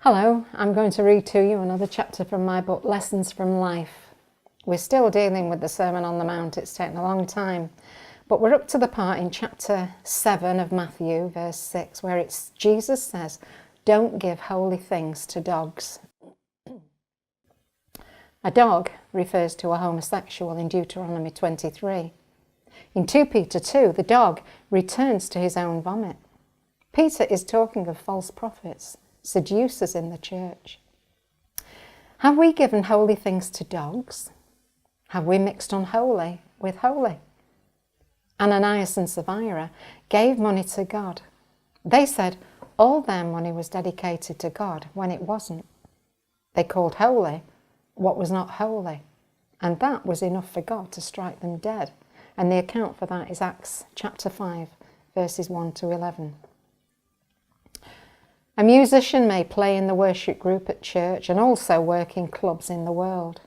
Hello, I'm going to read to you another chapter from my book, Lessons from Life. We're still dealing with the Sermon on the Mount. It's taken a long time, but we're up to the part in chapter 7 of Matthew, verse 6, where Jesus says, "Don't give holy things to dogs." A dog refers to a homosexual in Deuteronomy 23. In 2 Peter 2, the dog returns to his own vomit. Peter is talking of false prophets, seducers in the church. Have we given holy things to dogs? Have we mixed unholy with holy? Ananias and Sapphira gave money to God. They said all their money was dedicated to God when it wasn't. They called holy what was not holy, and that was enough for God to strike them dead. And the account for that is Acts chapter 5, verses 1 to 11. A musician may play in the worship group at church and also work in clubs in the world.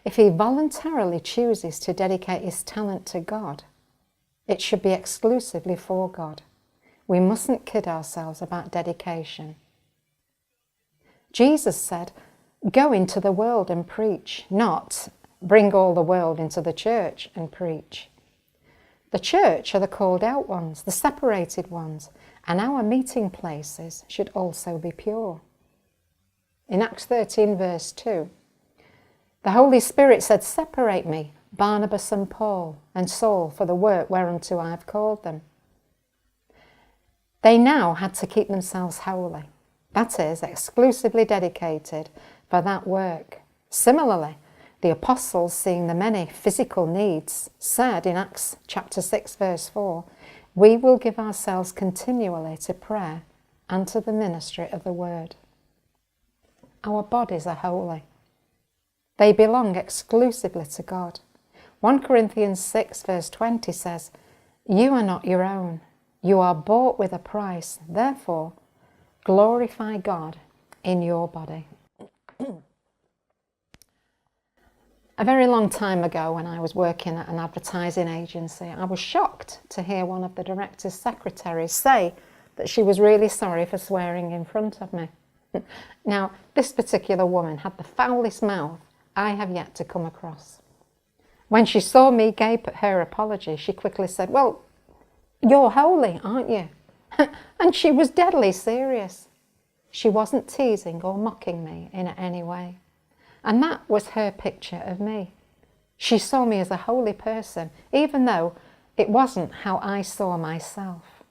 If he voluntarily chooses to dedicate his talent to God, it should be exclusively for God. We mustn't kid ourselves about dedication. Jesus said, "Go into the world and preach," not bring all the world into the church and preach. The church are the called out ones, the separated ones, and our meeting places should also be pure. In Acts 13 verse 2, the Holy Spirit said, "Separate me, Barnabas and Paul and Saul, for the work whereunto I have called them." They now had to keep themselves holy, that is, exclusively dedicated for that work. Similarly, the apostles, seeing the many physical needs, said in Acts chapter 6 verse 4, "We will give ourselves continually to prayer and to the ministry of the word." Our bodies are holy. They belong exclusively to God. 1 Corinthians 6 verse 20 says, "You are not your own. You are bought with a price. Therefore, glorify God in your body." A very long time ago, when I was working at an advertising agency, I was shocked to hear one of the director's secretaries say that she was really sorry for swearing in front of me. Now, this particular woman had the foulest mouth I have yet to come across. When she saw me gape at her apology, she quickly said, "Well, you're holy, aren't you?" And she was deadly serious. She wasn't teasing or mocking me in any way. And that was her picture of me. She saw me as a holy person, even though it wasn't how I saw myself.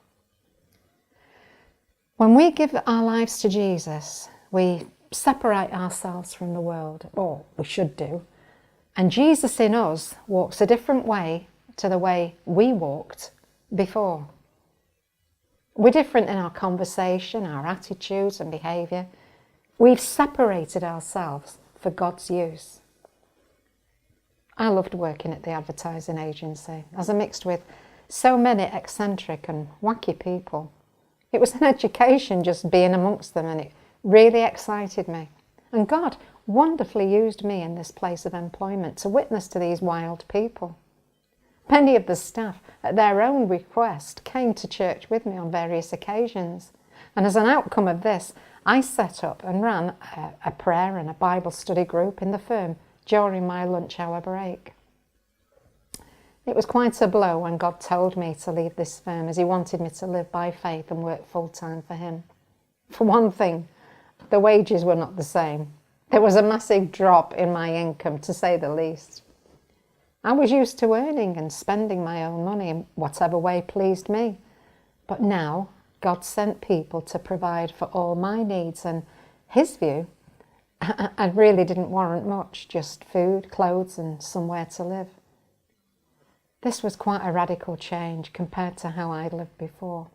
When we give our lives to Jesus, we separate ourselves from the world, or we should do, and Jesus in us walks a different way to the way we walked before. We're different in our conversation, our attitudes and behaviour. We've separated ourselves for God's use. I loved working at the advertising agency, as I mixed with so many eccentric and wacky people. It was an education just being amongst them, and it really excited me. And God wonderfully used me in this place of employment to witness to these wild people. Many of the staff, at their own request, came to church with me on various occasions. And as an outcome of this, I set up and ran a prayer and a Bible study group in the firm during my lunch hour break. It was quite a blow when God told me to leave this firm, as he wanted me to live by faith and work full-time for him. For one thing, the wages were not the same. There was a massive drop in my income, to say the least. I was used to earning and spending my own money in whatever way pleased me. But now, God sent people to provide for all my needs, and his view, I really didn't warrant much, just food, clothes and somewhere to live. This was quite a radical change compared to how I'd lived before.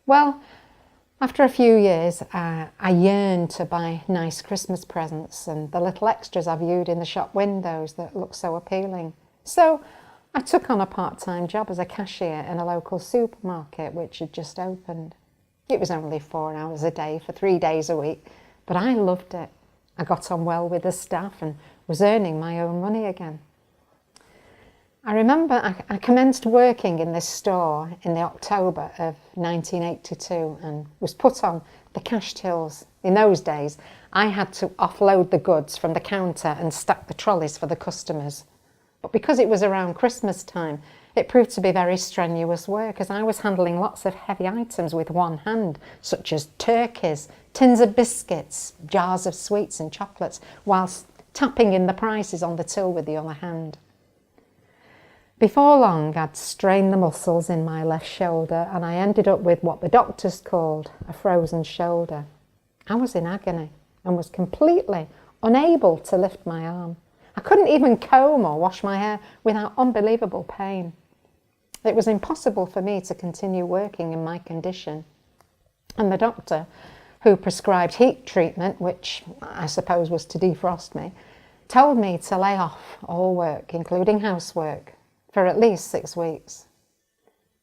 Well, after a few years, I yearned to buy nice Christmas presents and the little extras I viewed in the shop windows that looked so appealing. So I took on a part-time job as a cashier in a local supermarket which had just opened. It was only 4 hours a day for 3 days a week, but I loved it. I got on well with the staff and was earning my own money again. I remember I commenced working in this store in the October of 1982 and was put on the cash tills In those days, I had to offload the goods from the counter and stack the trolleys for the customers. But because it was around Christmas time, it proved to be very strenuous work, as I was handling lots of heavy items with one hand, such as turkeys, tins of biscuits, jars of sweets and chocolates, whilst tapping in the prices on the till with the other hand. Before long, I'd strained the muscles in my left shoulder, and I ended up with what the doctors called a frozen shoulder. I was in agony and was completely unable to lift my arm. I couldn't even comb or wash my hair without unbelievable pain. It was impossible for me to continue working in my condition. And the doctor, who prescribed heat treatment, which I suppose was to defrost me, told me to lay off all work, including housework, for at least 6 weeks.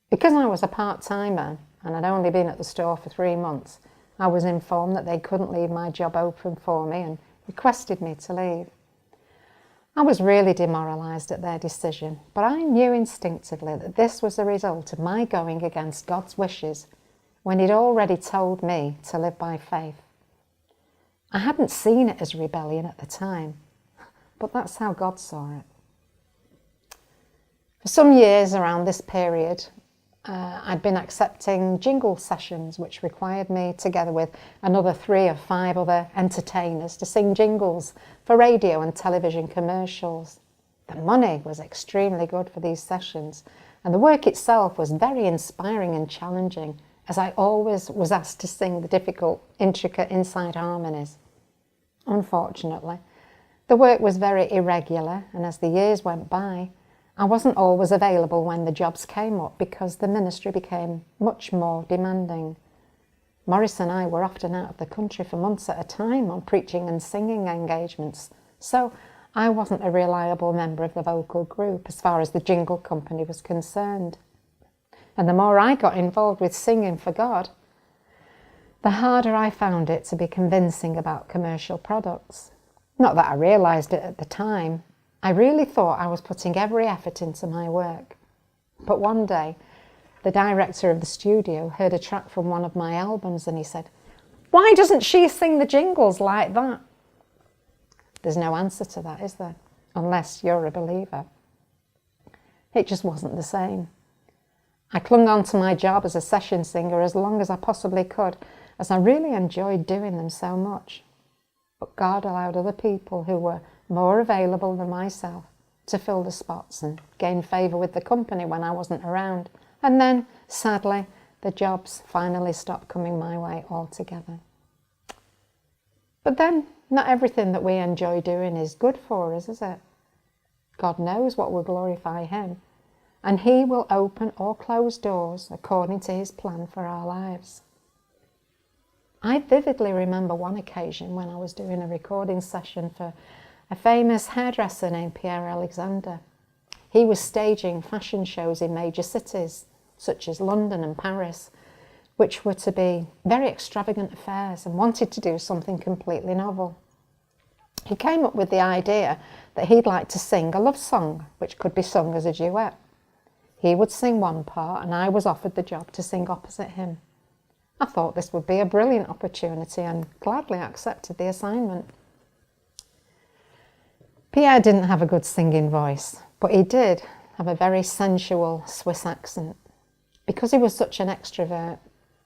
Because I was a part-timer and I'd only been at the store for 3 months, I was informed that they couldn't leave my job open for me and requested me to leave. I was really demoralised at their decision, but I knew instinctively that this was a result of my going against God's wishes when He'd already told me to live by faith. I hadn't seen it as rebellion at the time, but that's how God saw it. For some years around this period, I'd been accepting jingle sessions, which required me, together with another 3 or 5 other entertainers, to sing jingles for radio and television commercials. The money was extremely good for these sessions, and the work itself was very inspiring and challenging, as I always was asked to sing the difficult, intricate inside harmonies. Unfortunately, the work was very irregular, and as the years went by, I wasn't always available when the jobs came up because the ministry became much more demanding. Maurice and I were often out of the country for months at a time on preaching and singing engagements, so I wasn't a reliable member of the vocal group as far as the jingle company was concerned. And the more I got involved with singing for God, the harder I found it to be convincing about commercial products. Not that I realised it at the time. I really thought I was putting every effort into my work. But one day, the director of the studio heard a track from one of my albums and he said, "Why doesn't she sing the jingles like that?" There's no answer to that, is there? Unless you're a believer. It just wasn't the same. I clung on to my job as a session singer as long as I possibly could, as I really enjoyed doing them so much. But God allowed other people who were more available than myself to fill the spots and gain favour with the company when I wasn't around. And then, sadly, the jobs finally stopped coming my way altogether. But then, not everything that we enjoy doing is good for us, is it? God knows what will glorify Him, and He will open or close doors according to His plan for our lives. I vividly remember one occasion when I was doing a recording session for a famous hairdresser named Pierre Alexander. He was staging fashion shows in major cities, such as London and Paris, which were to be very extravagant affairs, and wanted to do something completely novel. He came up with the idea that he'd like to sing a love song, which could be sung as a duet. He would sing one part, and I was offered the job to sing opposite him. I thought this would be a brilliant opportunity and gladly accepted the assignment. Pierre didn't have a good singing voice, but he did have a very sensual Swiss accent. Because he was such an extrovert,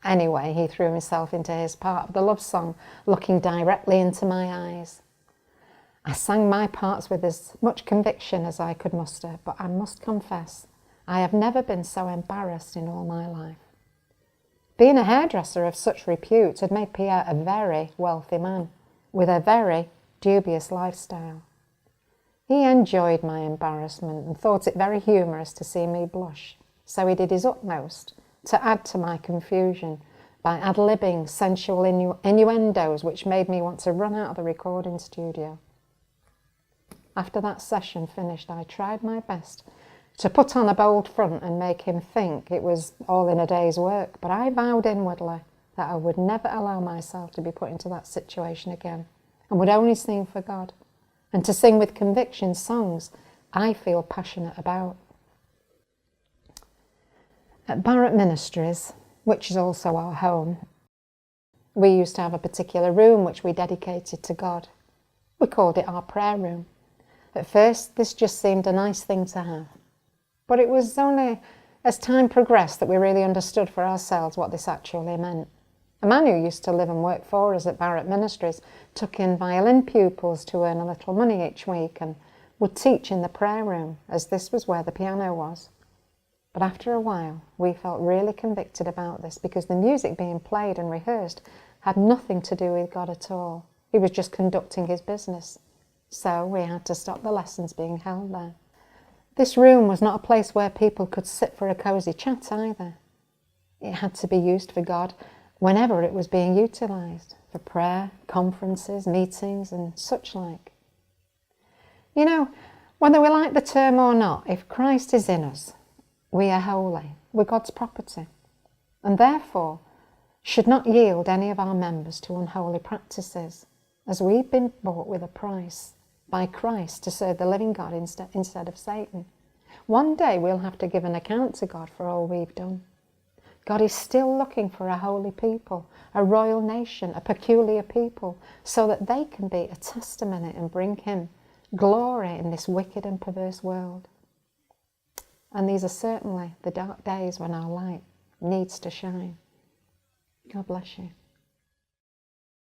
anyway, he threw himself into his part of the love song, looking directly into my eyes. I sang my parts with as much conviction as I could muster, but I must confess, I have never been so embarrassed in all my life. Being a hairdresser of such repute had made Pierre a very wealthy man, with a very dubious lifestyle. He enjoyed my embarrassment and thought it very humorous to see me blush, so he did his utmost to add to my confusion by ad-libbing sensual innuendos which made me want to run out of the recording studio. After that session finished, I tried my best to put on a bold front and make him think it was all in a day's work, but I vowed inwardly that I would never allow myself to be put into that situation again and would only sing for God, and to sing with conviction songs I feel passionate about. At Barratt Ministries, which is also our home, We used to have a particular room which we dedicated to God. We called it our prayer room. At first, this just seemed a nice thing to have. But it was only as time progressed that we really understood for ourselves what this actually meant. A man who used to live and work for us at Barratt Ministries took in violin pupils to earn a little money each week and would teach in the prayer room, as this was where the piano was. But after a while, we felt really convicted about this because the music being played and rehearsed had nothing to do with God at all. He was just conducting his business. So we had to stop the lessons being held there. This room was not a place where people could sit for a cosy chat either. It had to be used for God whenever it was being utilised, for prayer, conferences, meetings and such like. You know, whether we like the term or not, if Christ is in us, we are holy, we're God's property, and therefore should not yield any of our members to unholy practices, as we've been bought with a price by Christ to serve the living God instead of Satan. One day we'll have to give an account to God for all we've done. God is still looking for a holy people, a royal nation, a peculiar people, so that they can be a testimony and bring him glory in this wicked and perverse world. And these are certainly the dark days when our light needs to shine. God bless you.